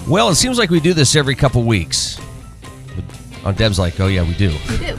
Well, it seems like we do this every couple weeks. Deb's like, oh yeah, we do. We do.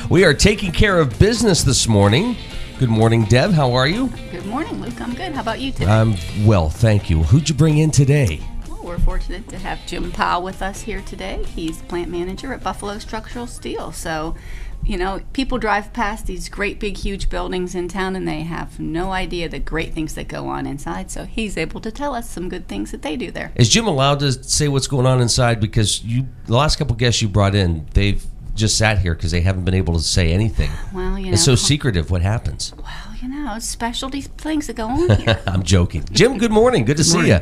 We are taking care of business this morning. Good morning, Deb. How are you? Good morning, Luke. I'm good. How about you today? I'm well, thank you. Who'd you bring in today? Well, we're fortunate to have Jim Powell with us here today. He's plant manager at Buffalo Structural Steel. So, you know, people drive past these great, big, huge buildings in town, and they have no idea the great things that go on inside. So he's able to tell us some good things that they do there. Is Jim allowed to say what's going on inside? Because the last couple guests you brought in, they've just sat here because they haven't been able to say anything. Well, you know. It's so secretive what happens. Well, you know, specialty things that go on here. I'm joking. Jim, good morning. Good to see you.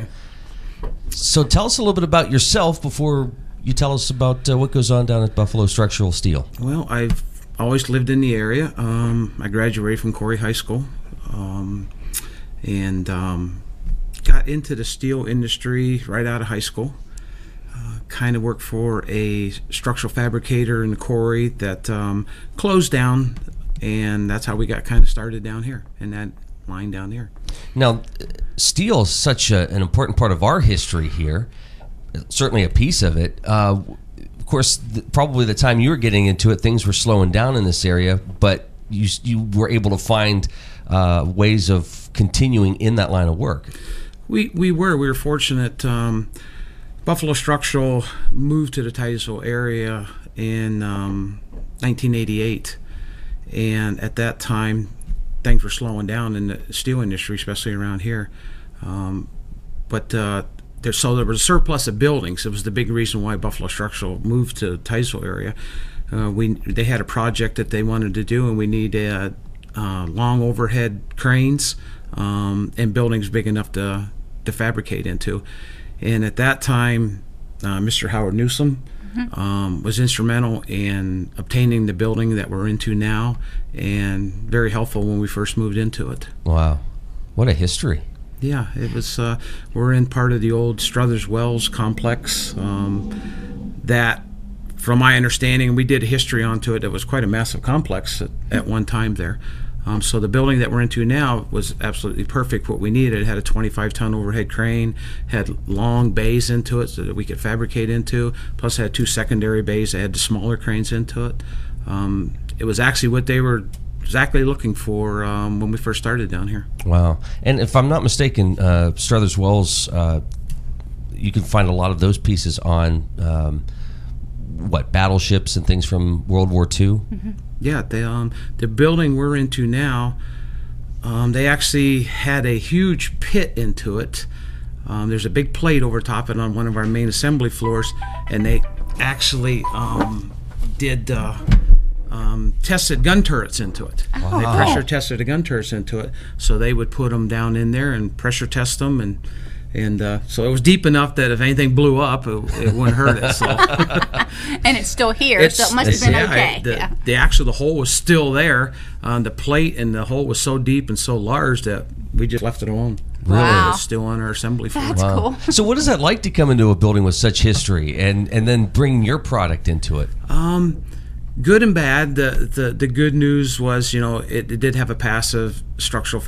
So tell us a little bit about yourself before you tell us about what goes on down at Buffalo Structural Steel. Well, I've always lived in the area. I graduated from Corey High School and got into the steel industry right out of high school. Kind of worked for a structural fabricator in Corey that closed down, and that's how we got kind of started down here in that line down here. Now, steel is such an important part of our history here, certainly a piece of it. Of course, probably the time you were getting into it, things were slowing down in this area, but you were able to find ways of continuing in that line of work. We were fortunate. Buffalo Structural moved to the Titusville area in 1988, and at that time things were slowing down in the steel industry, especially around here. But there was a surplus of buildings. It was the big reason why Buffalo Structural moved to the Titusville area. They had a project that they wanted to do, and we needed long overhead cranes and buildings big enough to fabricate into. And at that time, Mr. Howard Newsom was instrumental in obtaining the building that we're into now, and very helpful when we first moved into it. Wow. What a history. Yeah, it was. We're in part of the old Struthers Wells complex that, from my understanding, we did a history onto it. It was quite a massive complex at one time there. So the building that we're into now was absolutely perfect what we needed. It had a 25-ton overhead crane, had long bays into it so that we could fabricate into, plus it had two secondary bays that had the smaller cranes into it. It was actually what they were exactly looking for when we first started down here. Wow. And if I'm not mistaken, Struthers Wells, you can find a lot of those pieces on, battleships and things from World War II? Mm-hmm. Yeah, the building we're into now, they actually had a huge pit into it. There's a big plate over top it on one of our main assembly floors, and they actually did tested gun turrets into it. Wow. They pressure tested the gun turrets into it, so they would put them down in there and pressure test them, and so it was deep enough that if anything blew up, it wouldn't hurt it. So. And it's still here, so it must have been okay. The hole was still there. The plate and the hole was so deep and so large that we just left it alone. Really? Wow. It's still on our assembly floor. That's cool. So what is that like to come into a building with such history and then bring your product into it? Good and bad. The good news was, it did have a passive not structural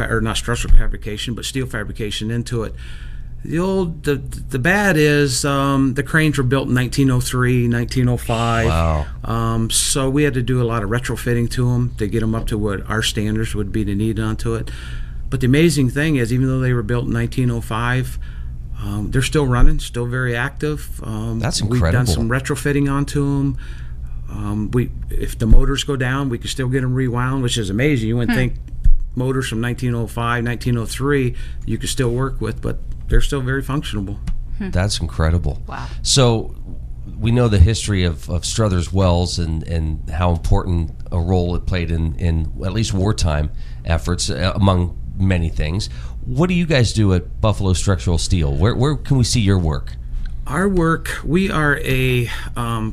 fabrication, but steel fabrication into it. The bad is the cranes were built in 1903, 1905. Wow. So we had to do a lot of retrofitting to them to get them up to what our standards would be to need onto it. But the amazing thing is, even though they were built in 1905, they're still running, still very active. That's incredible. We've done some retrofitting onto them. If the motors go down, we can still get them rewound, which is amazing. You wouldn't think motors from 1905, 1903 you could still work with, but they're still very functional. That's incredible. Wow. So we know the history of Struthers Wells and how important a role it played in at least wartime efforts, among many things. What do you guys do at Buffalo Structural Steel? Where can we see your work? Our work, we are a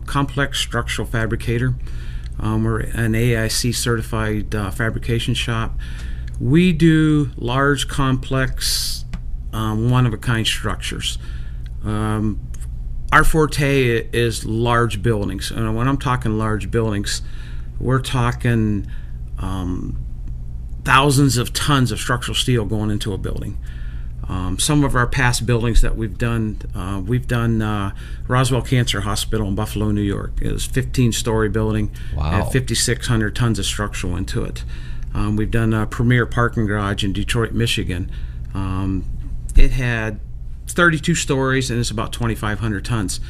complex structural fabricator. We're an AIC certified fabrication shop. We do large, complex, one-of-a-kind structures. our forte is large buildings. And when I'm talking large buildings, we're talking thousands of tons of structural steel going into a building. Some of our past buildings that we've done Roswell Cancer Hospital in Buffalo, New York. It was a 15-story building. Wow. Had 5,600 tons of structural into it. We've done a premier parking garage in Detroit, Michigan. It had 32 stories and it's about 2,500 tons.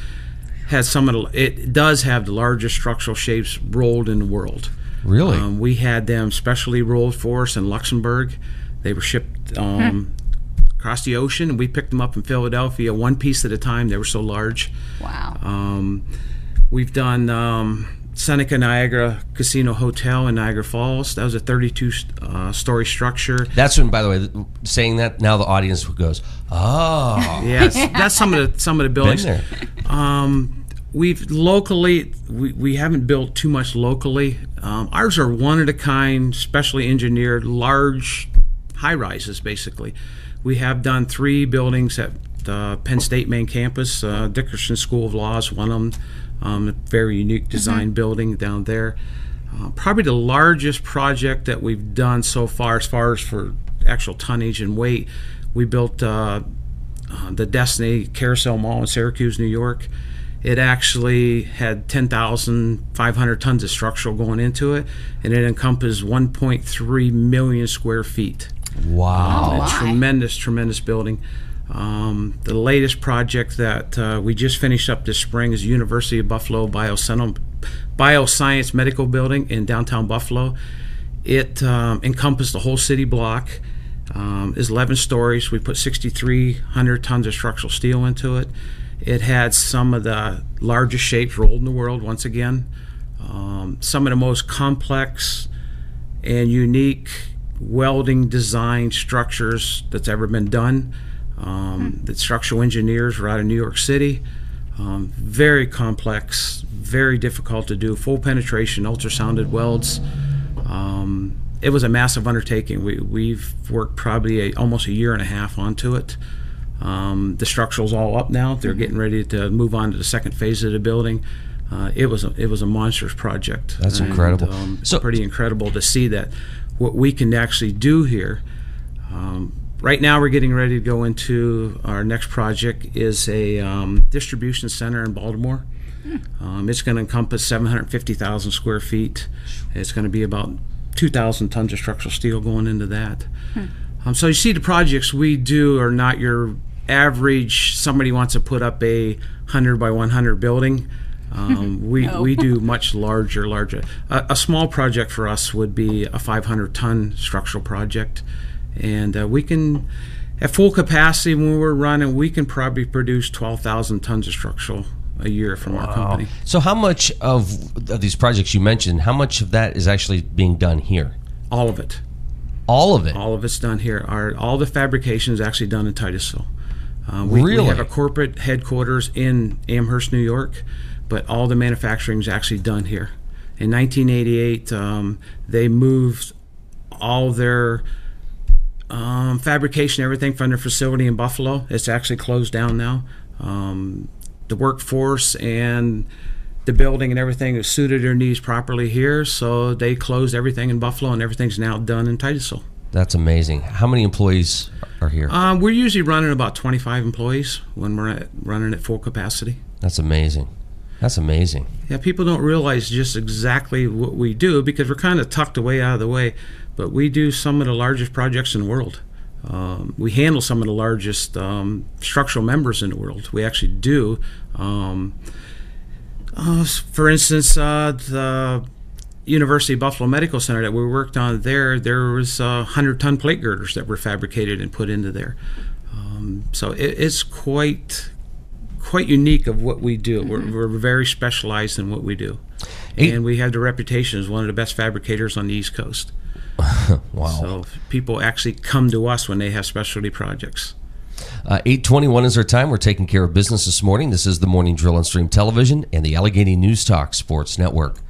It does have the largest structural shapes rolled in the world. Really? We had them specially rolled for us in Luxembourg. They were shipped across the ocean, and we picked them up in Philadelphia, one piece at a time. They were so large. Wow. We've done Seneca Niagara Casino Hotel in Niagara Falls. That was a 32-story structure. That's when, by the way, saying that, now the audience goes, oh. Yes, that's some of the buildings. Been there. We've locally, we haven't built too much locally. Ours are one-of-a-kind, specially engineered, large high-rises, basically. We have done 3 buildings at Penn State main campus. Dickerson School of Law is one of them. A very unique design building down there. Probably the largest project that we've done so far as for actual tonnage and weight, we built the Destiny Carousel Mall in Syracuse, New York. It actually had 10,500 tons of structural going into it, and it encompassed 1.3 million square feet. Wow. A tremendous building. The latest project that we just finished up this spring is University of Buffalo Bioscience Medical Building in downtown Buffalo. It encompassed the whole city block. Is 11 stories. We put 6,300 tons of structural steel into it. It had some of the largest shapes rolled in the world once again. Some of the most complex and unique welding design structures that's ever been done. The structural engineers were out of New York City. Very complex, very difficult to do. Full penetration, ultrasounded welds. It was a massive undertaking. We've worked probably almost a year and a half onto it. The structural's all up now. They're getting ready to move on to the second phase of the building. It was a monstrous project. That's incredible. It's pretty incredible to see that what we can actually do here. Right now we're getting ready to go into our next project is a distribution center in Baltimore. It's going to encompass 750,000 square feet. It's going to be about 2,000 tons of structural steel going into that. So you see the projects we do are not your average, somebody wants to put up a 100 by 100 building. We do much larger. A small project for us would be a 500-ton structural project. And we can, at full capacity when we're running, we can probably produce 12,000 tons of structural a year from our company. So how much of these projects you mentioned, how much of that is actually being done here? All of it. All of it? All of it's done here. All the fabrication is actually done in Titusville. Really? We have a corporate headquarters in Amherst, New York, but all the manufacturing is actually done here. In 1988, they moved all their fabrication, everything from their facility in Buffalo. It's actually closed down now. The workforce and the building and everything has suited their needs properly here, so they closed everything in Buffalo and everything's now done in Titusville. That's amazing. How many employees are here? We're usually running about 25 employees when we're running at full capacity. That's amazing. That's amazing. Yeah, people don't realize just exactly what we do because we're kind of tucked away out of the way, but we do some of the largest projects in the world. We handle some of the largest structural members in the world. We actually do. For instance, the University of Buffalo Medical Center that we worked on there was 100-ton plate girders that were fabricated and put into there. So it's quite unique of what we do. We're very specialized in what we do. And we have the reputation as one of the best fabricators on the East Coast. Wow. So people actually come to us when they have specialty projects. 8:21 is our time. We're taking care of business this morning. This is the Morning Drill on Stream Television and the Allegheny News Talk Sports Network.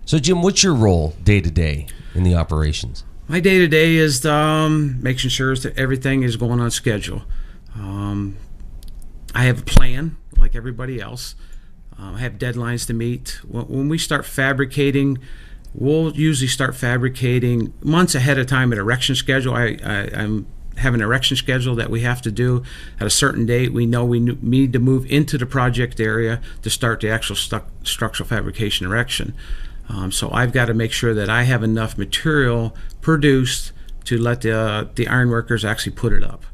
So, Jim, what's your role day to day in the operations? My day to day is making sure that everything is going on schedule. I have a plan. like everybody else. I have deadlines to meet. When we start fabricating, we'll usually start fabricating months ahead of time. An erection schedule. I'm have an erection schedule that we have to do at a certain date. We know we need to move into the project area to start the actual structural fabrication erection. So I've got to make sure that I have enough material produced to let the iron workers actually put it up.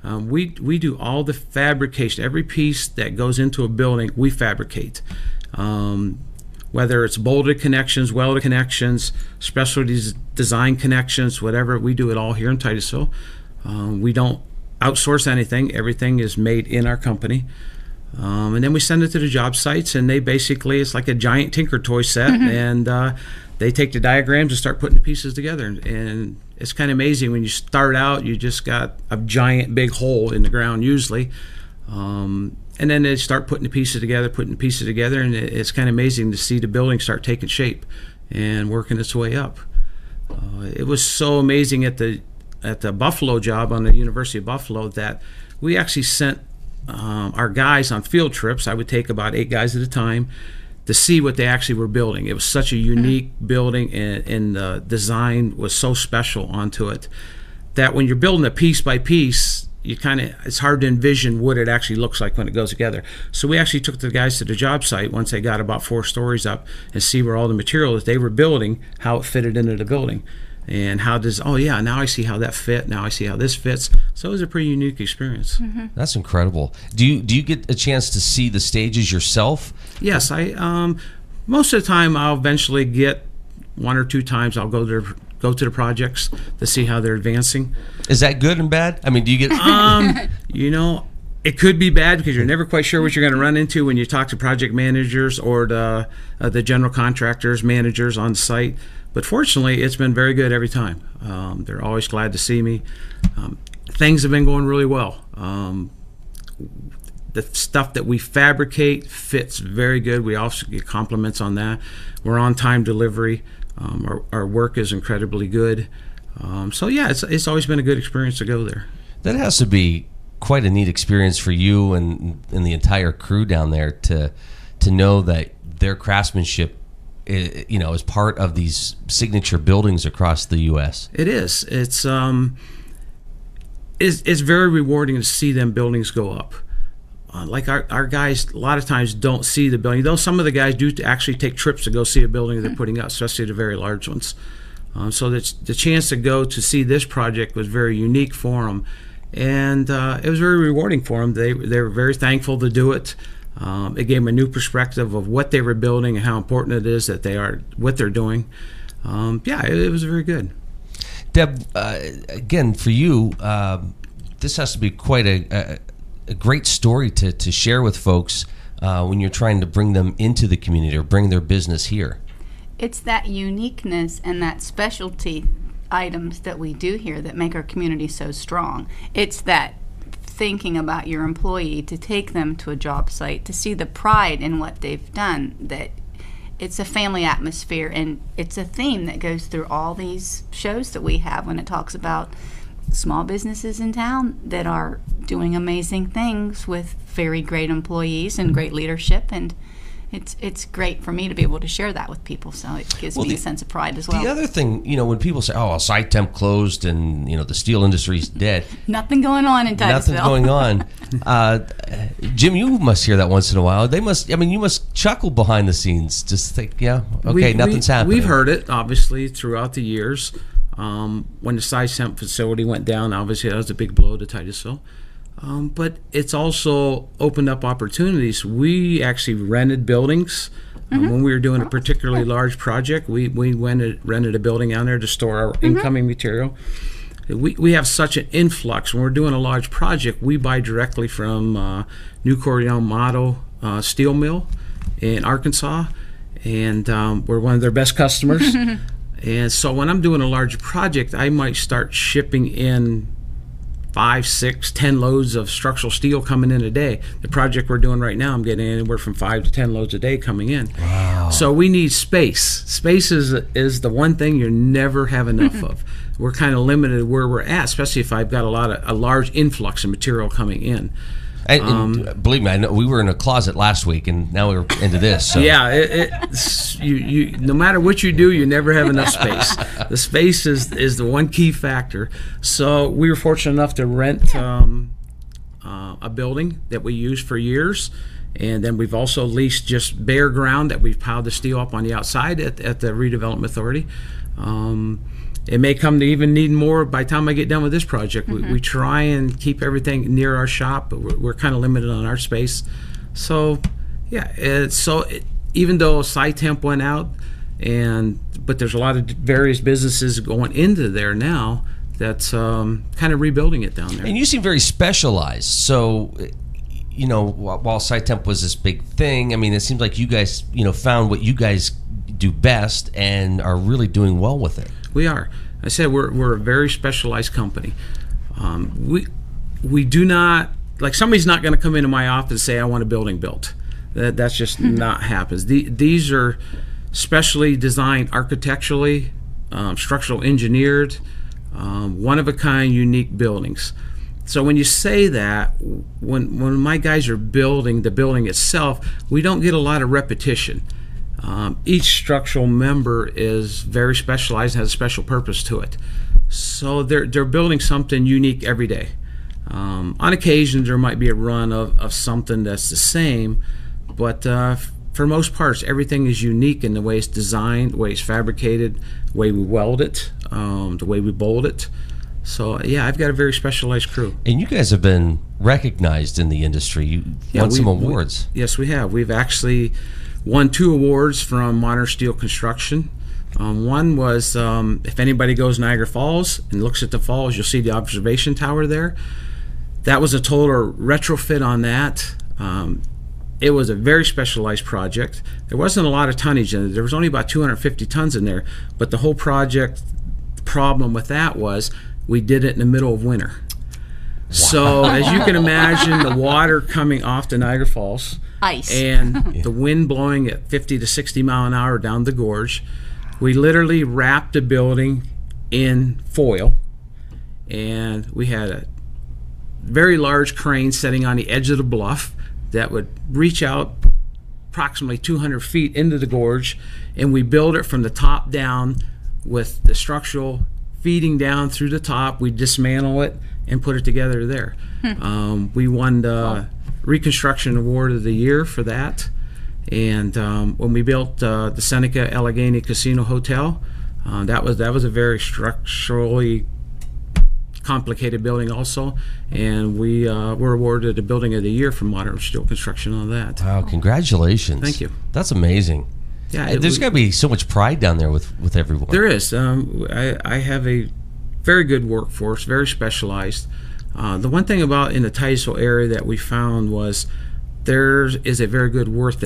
We do all the fabrication. Every piece that goes into a building, we fabricate. Whether it's bolted connections, welded connections, specialty design connections, whatever, we do it all here in Titusville. We don't outsource anything. Everything is made in our company. And then we send it to the job sites, and they basically, it's like a giant Tinker Toy set, and they take the diagrams and start putting the pieces together. And it's kind of amazing. When you start out, you just got a giant big hole in the ground usually. And then they start putting the pieces together, and it's kind of amazing to see the building start taking shape and working its way up. It was so amazing at the Buffalo job on the University of Buffalo that we actually sent our guys on field trips. I would take about 8 guys at a time to see what they actually were building. It was such a unique building, and the design was so special onto it that when you're building it piece by piece, it's hard to envision what it actually looks like when it goes together. So we actually took the guys to the job site once they got about 4 stories up and see where all the material that they were building, how it fitted into the building. And now I see how that fit. Now I see how this fits. So it was a pretty unique experience. That's incredible. Do you get a chance to see the stages yourself? Yes, I most of the time I'll eventually get 1 or 2 times. I'll go to the projects to see how they're advancing. Is that good and bad? I mean, do you get? It could be bad because you're never quite sure what you're going to run into when you talk to project managers or the general contractors, managers on site. But fortunately, it's been very good every time. They're always glad to see me. Things have been going really well. The stuff that we fabricate fits very good. We also get compliments on that. We're on time delivery. Our work is incredibly good. It's always been a good experience to go there. That has to be quite a neat experience for you and the entire crew down there to know that their craftsmanship is part of these signature buildings across the U.S. It is. It's very rewarding to see them buildings go up. Like our guys, a lot of times don't see the building. Though some of the guys do actually take trips to go see a building they're putting up, especially the very large ones. So the chance to go to see this project was very unique for them, and it was very rewarding for them. They were very thankful to do it. It gave them a new perspective of what they were building and how important it is that they are what they're doing. It was very good. Deb, again, for you, this has to be quite a great story to share with folks when you're trying to bring them into the community or bring their business here. It's that uniqueness and that specialty items that we do here that make our community so strong. It's that thinking about your employee, to take them to a job site, to see the pride in what they've done, that it's a family atmosphere, and it's a theme that goes through all these shows that we have when it talks about small businesses in town that are doing amazing things with very great employees and great leadership, and it's great for me to be able to share that with people, so it gives me a sense of pride as well. The other thing, when people say, a site temp closed and, the steel industry's dead. Nothing going on in Titusville. Nothing going on. Jim, you must hear that once in a while. You must chuckle behind the scenes. Just think, nothing's happening. We've heard it, obviously, throughout the years. When the site temp facility went down, obviously that was a big blow to Titusville. But it's also opened up opportunities. We actually rented buildings. When we were doing a particularly large project, we rented a building down there to store our incoming material. We have such an influx. When we're doing a large project, we buy directly from New Corleone Motto Steel Mill in Arkansas, and we're one of their best customers. And so when I'm doing a large project, I might start shipping in 5, 6, 10 loads of structural steel coming in a day. The project we're doing right now, I'm getting anywhere from 5 to 10 loads a day coming in. Wow. So we need space. Space is the one thing you never have enough of. We're kind of limited where we're at, especially if I've got a large influx of material coming in. And believe me, I know we were in a closet last week, and now we're into this. So. Yeah, you no matter what you do, you never have enough space. The space is the one key factor. So we were fortunate enough to rent a building that we used for years, and then we've also leased just bare ground that we've piled the steel up on the outside at the Redevelopment Authority. It may come to even needing more by the time I get done with this project. We try and keep everything near our shop, but we're kind of limited on our space. So, yeah, even though Temp went out, but there's a lot of various businesses going into there now that's kind of rebuilding it down there. And you seem very specialized. So, while Temp was this big thing, I mean, it seems like you guys, found what you guys do best and are really doing well with it. We are. I said we're a very specialized company. We do not, like, somebody's not going to come into my office and say, I want a building built. That's just not happens. These are specially designed architecturally, structural engineered, one-of-a-kind, unique buildings. So when you say that, when my guys are building the building itself, we don't get a lot of repetition. Each structural member is very specialized and has a special purpose to it. So they're building something unique every day. On occasion, there might be a run of something that's the same, but for most parts, everything is unique in the way it's designed, the way it's fabricated, the way we weld it, the way we bolt it. So, yeah, I've got a very specialized crew. And you guys have been recognized in the industry. You won some awards. Yes, we have. We've actually won 2 awards from Modern Steel Construction. One was, if anybody goes Niagara Falls and looks at the falls, you'll see the observation tower there. That was a total retrofit on that. It was a very specialized project. There wasn't a lot of tonnage in it. There was only about 250 tons in there, but the whole project, the problem with that was we did it in the middle of winter. Wow. So as you can imagine, the water coming off the Niagara Falls, ice, and the wind blowing at 50 to 60 mile an hour down the gorge. We literally wrapped the building in foil, and we had a very large crane sitting on the edge of the bluff that would reach out approximately 200 feet into the gorge, and we built it from the top down with the structural feeding down through the top. We dismantle it and put it together there. We won the Reconstruction Award of the Year for that. And when we built the Seneca Allegheny Casino Hotel, that was a very structurally complicated building also, and we were awarded the Building of the Year from Modern Steel Construction on that. Wow, congratulations. Thank you. That's amazing. Yeah, there's got to be so much pride down there with everyone. There is. I have a very good workforce, very specialized. The one thing about in the Titusville area that we found was there is a very good work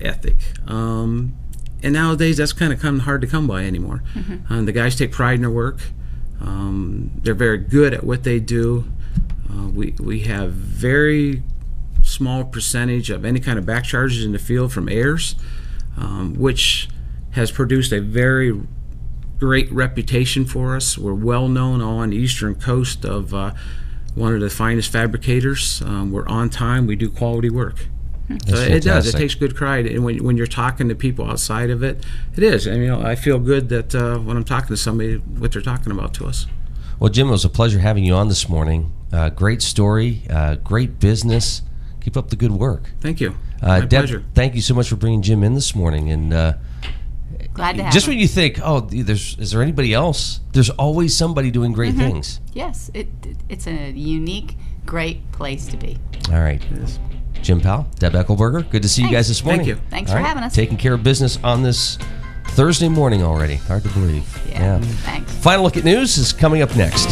ethic. And nowadays that's kind of hard to come by anymore. The guys take pride in their work. They're very good at what they do. We have very small percentage of any kind of back charges in the field from heirs, which has produced a very great reputation for us. We're well known on the eastern coast of one of the finest fabricators. We're on time. We do quality work. So it does. It takes good pride. And when you're talking to people outside of it, it is. And I feel good that when I'm talking to somebody, what they're talking about to us. Well, Jim, it was a pleasure having you on this morning. Great story, great business. Keep up the good work. Thank you. My pleasure. Thank you so much for bringing Jim in this morning. And glad to have just him. When you think, is there anybody else? There's always somebody doing great things. Yes, it's a unique, great place to be. All right. Yes. Jim Powell, Deb Eckelberger, good to see you guys this morning. Thank you. Thanks for having us. Taking care of business on this Thursday morning already. Hard to believe. Yeah. Thanks. Final Look at News is coming up next.